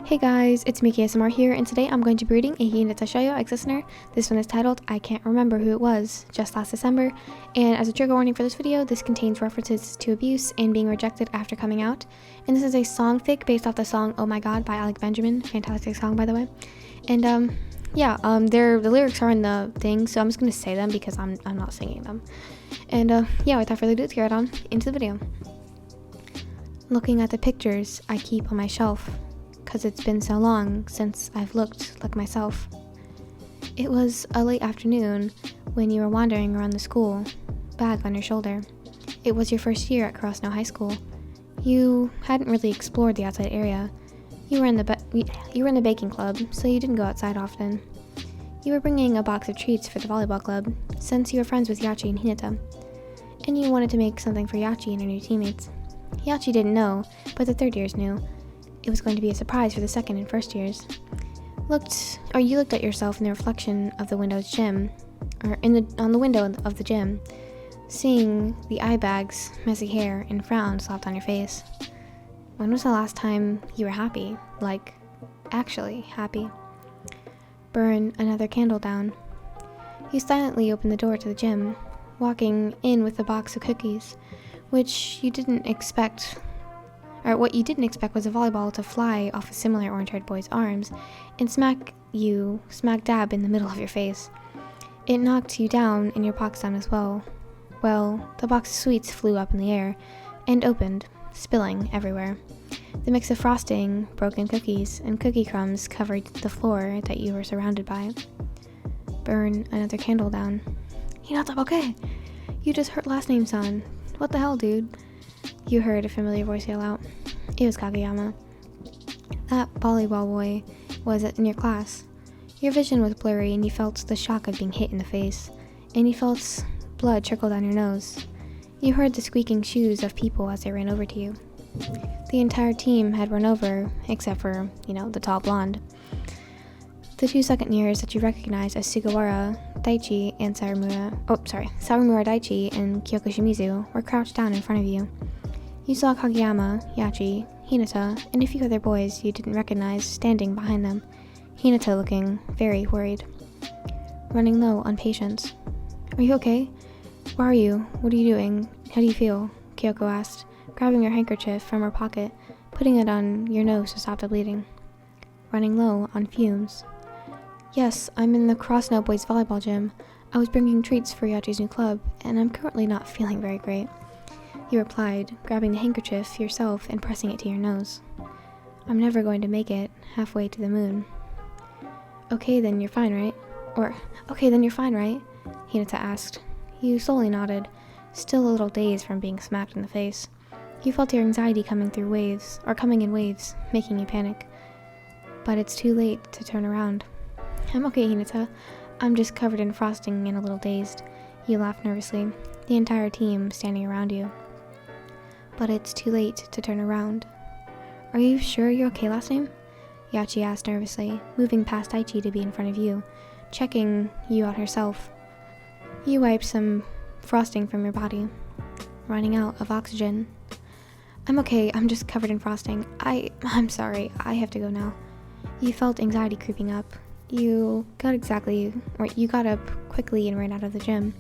Hey guys, it's Miki ASMR here, and today I'm going to be reading a Hinata Shoyo ex-listener. This one is titled I Can't Remember Who It Was, just last December, and as a trigger warning for this video, this contains references to abuse and being rejected after coming out. And this is a song fic based off the song Oh My God by Alec Benjamin, fantastic song by the way. And the lyrics are in the thing, so I'm just going to say them because I'm not singing them. And without further ado, let's get right on into the video. Looking at the pictures I keep on my shelf, 'cause it's been so long since I've looked like myself. It was a late afternoon when you were wandering around the school, bag on your shoulder. It was your first year at Crossnow High School. You hadn't really explored the outside area. You were in the baking club, so you didn't go outside often. You were bringing a box of treats for the volleyball club, since you were friends with Yachi and Hinata, and you wanted to make something for Yachi and her new teammates. Yachi didn't know, but the third years knew. It was going to be a surprise for the second and first years. You looked at yourself in the reflection of the window's gym, on the window of the gym, seeing the eye bags, messy hair, and frown slapped on your face. When was the last time you were happy? Like, actually happy? Burn another candle down. You silently opened the door to the gym, walking in with a box of cookies, what you didn't expect was a volleyball to fly off a similar orange-haired boy's arms and smack dab in the middle of your face. It knocked you down and your box down as well. Well, the box of sweets flew up in the air and opened, spilling everywhere. The mix of frosting, broken cookies, and cookie crumbs covered the floor that you were surrounded by. Burn another candle down. Hinata, okay? You just hurt last name, son. What the hell, dude? You heard a familiar voice yell out. It was Kageyama. That volleyball boy was in your class. Your vision was blurry and you felt the shock of being hit in the face, and you felt blood trickle down your nose. You heard the squeaking shoes of people as they ran over to you. The entire team had run over, except for, the tall blonde. The two second years that you recognized as Sugawara Daichi and Sawamura Daichi and Kyoko Shimizu were crouched down in front of you. You saw Kageyama, Yachi, Hinata, and a few other boys you didn't recognize standing behind them, Hinata looking very worried. Running low on patience. Are you okay? Where are you? What are you doing? How do you feel? Kyoko asked, grabbing her handkerchief from her pocket, putting it on your nose to stop the bleeding. Running low on fumes. Yes, I'm in the Crossnow Boys volleyball gym. I was bringing treats for Yachi's new club, and I'm currently not feeling very great. You replied, grabbing the handkerchief yourself and pressing it to your nose. I'm never going to make it halfway to the moon. Okay, then you're fine, right? Hinata asked. You slowly nodded, still a little dazed from being smacked in the face. You felt your anxiety coming in waves, making you panic. But it's too late to turn around. I'm okay, Hinata. I'm just covered in frosting and a little dazed. You laughed nervously, the entire team standing around you. But it's too late to turn around. Are you sure you're okay last name? Yachi asked nervously, moving past Daichi to be in front of you, checking you out herself. You wiped some frosting from your body, running out of oxygen. I'm okay, I'm just covered in frosting. I'm sorry, I have to go now. You felt anxiety creeping up. You got up quickly and ran out of the gym.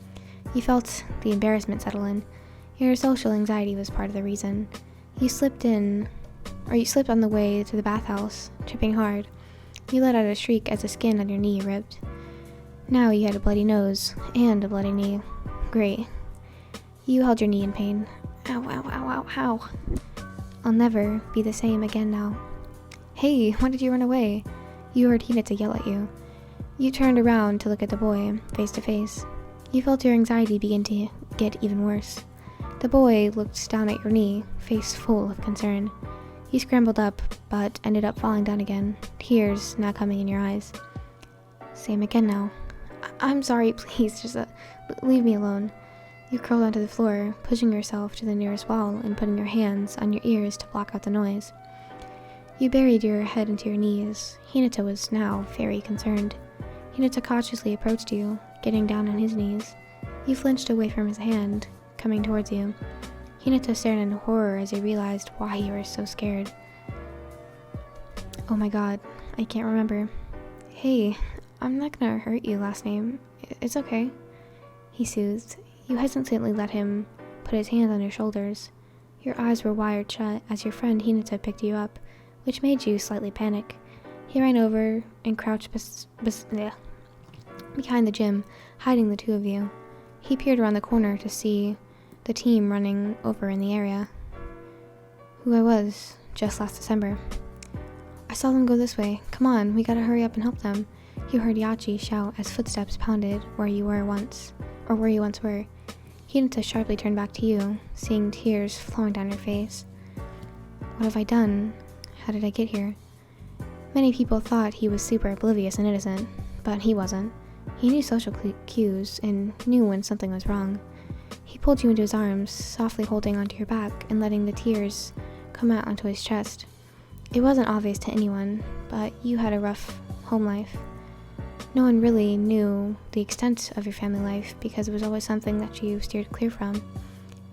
You felt the embarrassment settle in. Your social anxiety was part of the reason. You slipped on the way to the bathhouse, tripping hard. You let out a shriek as the skin on your knee ripped. Now you had a bloody nose and a bloody knee. Great. You held your knee in pain. Ow, ow, ow, ow, ow. I'll never be the same again now. Hey, why did you run away? You heard Hinata yell at you. You turned around to look at the boy, face to face. You felt your anxiety begin to get even worse. The boy looked down at your knee, face full of concern. You scrambled up, but ended up falling down again, tears now coming in your eyes. Same again now. I'm sorry, please, just leave me alone. You curled onto the floor, pushing yourself to the nearest wall and putting your hands on your ears to block out the noise. You buried your head into your knees. Hinata was now very concerned. Hinata cautiously approached you, getting down on his knees. You flinched away from his hand, coming towards you. Hinata stared in horror as he realized why you were so scared. Oh my god, I can't remember. Hey, I'm not gonna hurt you, last name. It's okay. He soothed. You hesitantly let him put his hand on your shoulders. Your eyes were wired shut as your friend Hinata picked you up, which made you slightly panic. He ran over and crouched behind the gym, hiding the two of you. He peered around the corner to see the team running over in the area. Who I was, just last December. I saw them go this way. Come on, we gotta hurry up and help them. You heard Yachi shout as footsteps pounded where you once were. Hinata sharply turned back to you, seeing tears flowing down your face. What have I done? How did I get here? Many people thought he was super oblivious and innocent, but he wasn't. He knew social cues and knew when something was wrong. He pulled you into his arms, softly holding onto your back and letting the tears come out onto his chest. It wasn't obvious to anyone, but you had a rough home life. No one really knew the extent of your family life because it was always something that you steered clear from.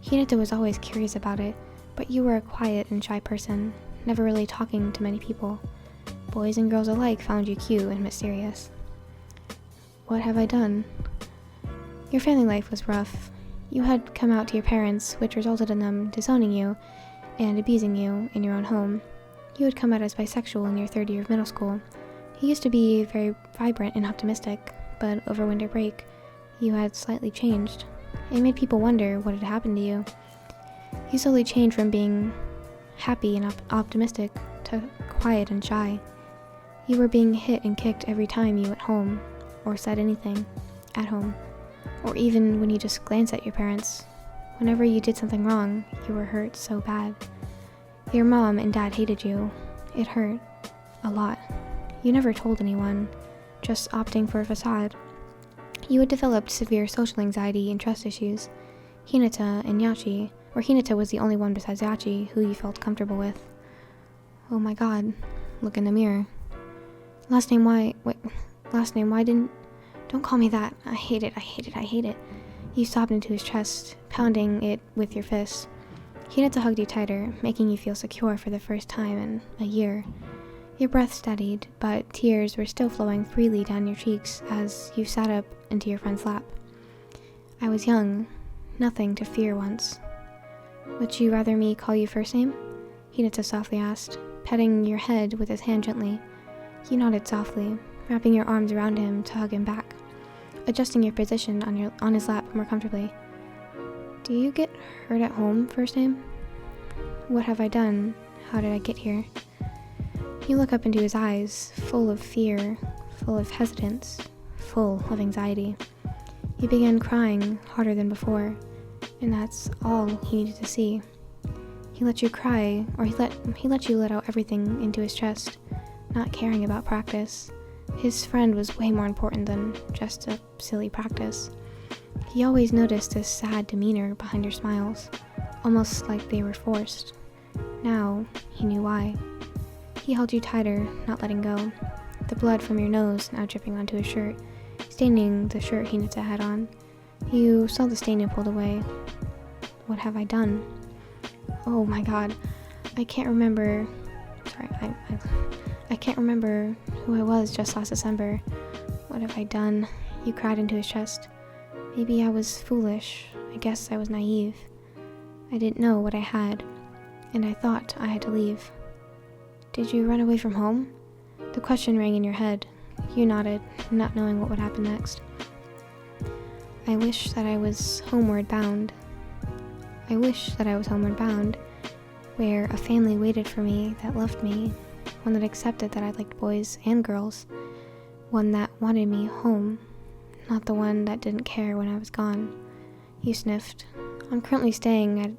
Hinata was always curious about it, but you were a quiet and shy person, never really talking to many people. Boys and girls alike found you cute and mysterious. What have I done? Your family life was rough. You had come out to your parents, which resulted in them disowning you and abusing you in your own home. You had come out as bisexual in your third year of middle school. You used to be very vibrant and optimistic, but over winter break, you had slightly changed. It made people wonder what had happened to you. You slowly changed from being happy and optimistic to quiet and shy. You were being hit and kicked every time you went home, or said anything at home, or even when you just glanced at your parents. Whenever you did something wrong, you were hurt so bad. Your mom and dad hated you. It hurt. A lot. You never told anyone, just opting for a facade. You had developed severe social anxiety and trust issues. Hinata and Yachi, or Hinata was the only one besides Yachi who you felt comfortable with. Oh my god, look in the mirror. Last name, why didn't... Don't call me that. I hate it. You sobbed into his chest, pounding it with your fists. Hinata hugged you tighter, making you feel secure for the first time in a year. Your breath steadied, but tears were still flowing freely down your cheeks as you sat up into your friend's lap. I was young, nothing to fear once. Would you rather me call you first name? Hinata softly asked, petting your head with his hand gently. You nodded softly, wrapping your arms around him to hug him back, adjusting your position on his lap more comfortably. Do you get hurt at home, first name? What have I done? How did I get here? You look up into his eyes, full of fear, full of hesitance, full of anxiety. You began crying harder than before, and that's all he needed to see. He let you cry, or he let you let out everything into his chest, not caring about practice. His friend was way more important than just a silly practice. He always noticed this sad demeanor behind your smiles, almost like they were forced. Now, he knew why. He held you tighter, not letting go, the blood from your nose now dripping onto his shirt, staining the shirt Hinata had on. You saw the stain and pulled away. What have I done? Oh my god, I can't remember. I can't remember who I was just last December. What have I done? You cried into his chest. Maybe I was foolish. I guess I was naive. I didn't know what I had, and I thought I had to leave. Did you run away from home? The question rang in your head. You nodded, not knowing what would happen next. I wish that I was homeward bound. Where a family waited for me that loved me, one that accepted that I liked boys and girls, one that wanted me home, not the one that didn't care when I was gone. You sniffed. I'm currently staying at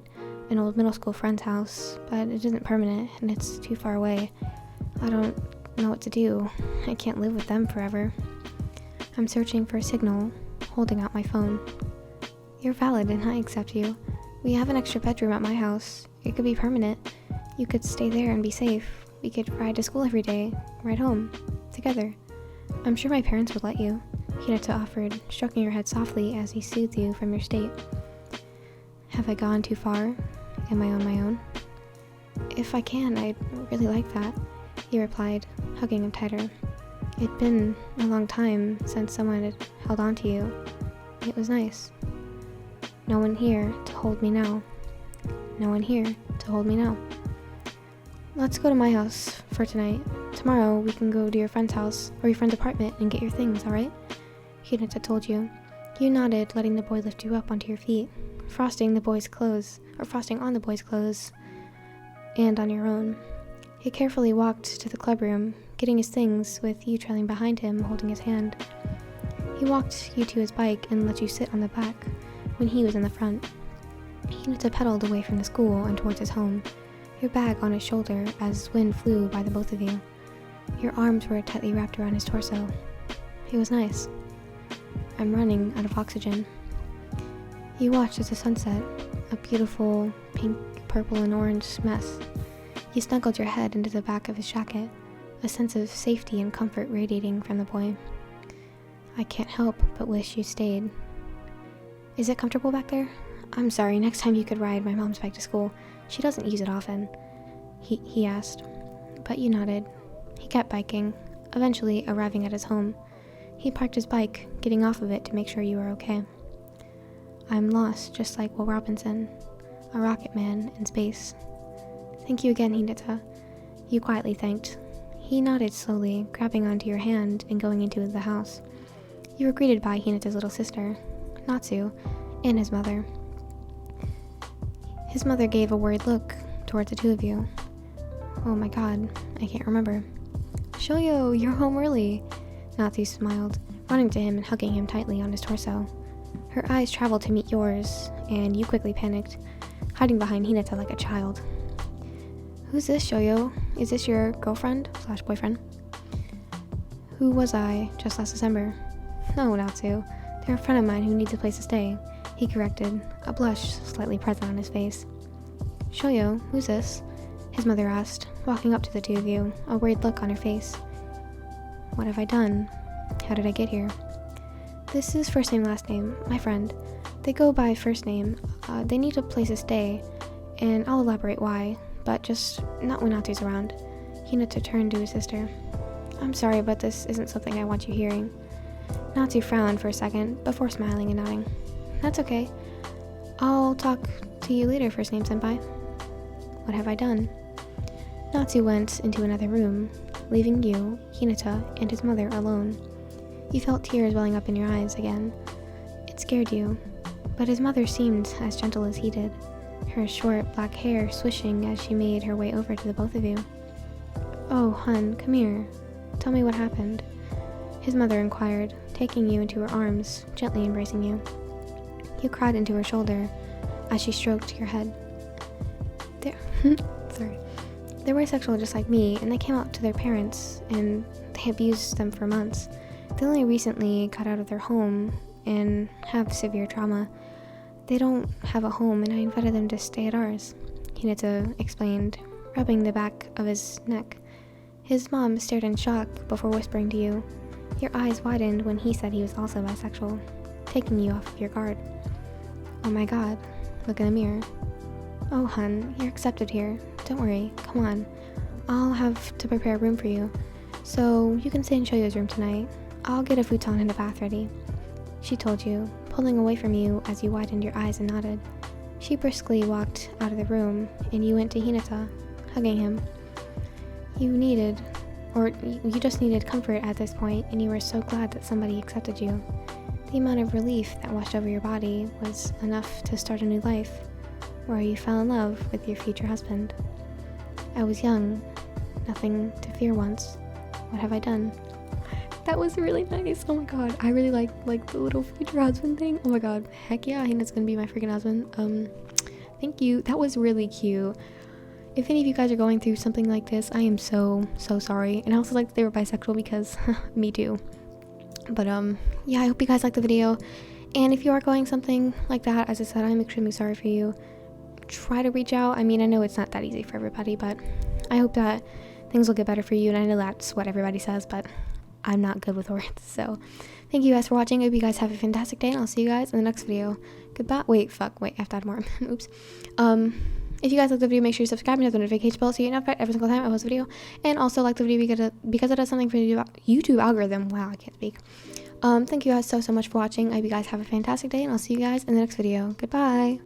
an old middle school friend's house, but it isn't permanent and it's too far away. I don't know what to do. I can't live with them forever. I'm searching for a signal, holding out my phone. You're valid and I accept you. We have an extra bedroom at my house. It could be permanent. You could stay there and be safe. We could ride to school every day, ride home, together. I'm sure my parents would let you, Hinata offered, stroking your head softly as he soothed you from your state. Have I gone too far? Am I on my own? If I can, I'd really like that. he replied, hugging him tighter. It'd been a long time since someone had held on to you. It was nice. No one here to hold me now. No one here to hold me now. Let's go to my house for tonight. Tomorrow we can go to your friend's house or your friend's apartment and get your things, alright? Hinata told you. You nodded, letting the boy lift you up onto your feet, frosting on the boy's clothes, and on your own. He carefully walked to the clubroom, getting his things with you trailing behind him, holding his hand. He walked you to his bike and let you sit on the back when he was in the front. Hinata pedaled away from the school and towards his home, your bag on his shoulder as wind flew by the both of you. Your arms were tightly wrapped around his torso. He was nice. I'm running out of oxygen. You watched as the sun set, a beautiful pink, purple, and orange mess. You snuggled your head into the back of his jacket, a sense of safety and comfort radiating from the boy. I can't help but wish you stayed. Is it comfortable back there? I'm sorry, next time you could ride my mom's bike to school. She doesn't use it often. He asked, but you nodded. He kept biking, eventually arriving at his home. He parked his bike, getting off of it to make sure you were okay. I'm lost, just like Will Robinson, a rocket man in space. Thank you again, Hinata. You quietly thanked. He nodded slowly, grabbing onto your hand and going into the house. You were greeted by Hinata's little sister, Natsu, and his mother. His mother gave a worried look towards the two of you. Oh my god, I can't remember. Shoyo, you're home early. Natsu smiled, running to him and hugging him tightly on his torso. Her eyes traveled to meet yours, and you quickly panicked, hiding behind Hinata like a child. Who's this, Shoyo? Is this your girlfriend/boyfriend? Who was I just last December? No, Natsu. They're a friend of mine who needs a place to stay, he corrected, a blush slightly present on his face. Shoyo, who's this? His mother asked, walking up to the two of you, a worried look on her face. What have I done? How did I get here? This is first name, last name, my friend. They go by first name. They need a place to stay, and I'll elaborate why, but just not when Natsu's around. Hinata turned to his sister. I'm sorry, but this isn't something I want you hearing. Natsu frowned for a second, before smiling and nodding. That's okay. I'll talk to you later, first name senpai. What have I done? Natsu went into another room, leaving you, Hinata, and his mother alone. You felt tears welling up in your eyes again. It scared you, but his mother seemed as gentle as he did, her short black hair swishing as she made her way over to the both of you. Oh, hun, come here. Tell me what happened. His mother inquired, taking you into her arms, gently embracing you. You cried into her shoulder as she stroked your head. They were sexual just like me, and they came out to their parents, and they abused them for months. They only recently got out of their home and have severe trauma. They don't have a home, and I invited them to stay at ours, Hinata explained, rubbing the back of his neck. His mom stared in shock before whispering to you. Your eyes widened when he said he was also bisexual, taking you off of your guard. Oh my god, look in the mirror. Oh hun, you're accepted here. Don't worry, come on. I'll have to prepare a room for you, so you can stay in Shoyo's room tonight. I'll get a futon and a bath ready, she told you, pulling away from you as you widened your eyes and nodded. She briskly walked out of the room, and you went to Hinata, hugging him. You just needed comfort at this point, and you were so glad that somebody accepted you. The amount of relief that washed over your body was enough to start a new life, where you fell in love with your future husband. I was young, nothing to fear once. What have I done? That was really nice. Oh my god, I really like the little future husband thing. Oh my god, heck yeah, I think that's gonna be my freaking husband. Thank you. That was really cute. If any of you guys are going through something like this, I am so sorry. And I also like that they were bisexual because me too. But yeah, I hope you guys liked the video. And if you are going something like that, as I said, I'm extremely sorry for you. Try to reach out. I mean, I know it's not that easy for everybody, but I hope that things will get better for you. And I know that's what everybody says, but I'm not good with words. So thank you guys for watching. I hope you guys have a fantastic day, and I'll see you guys in the next video. Goodbye. Wait, I have to add more. Oops. If you guys like the video, make sure you subscribe and hit the notification bell so you get notified every single time I post a video. And also like the video because it does something for the YouTube algorithm. Wow, I can't speak. Thank you guys so much for watching. I hope you guys have a fantastic day, and I'll see you guys in the next video. Goodbye.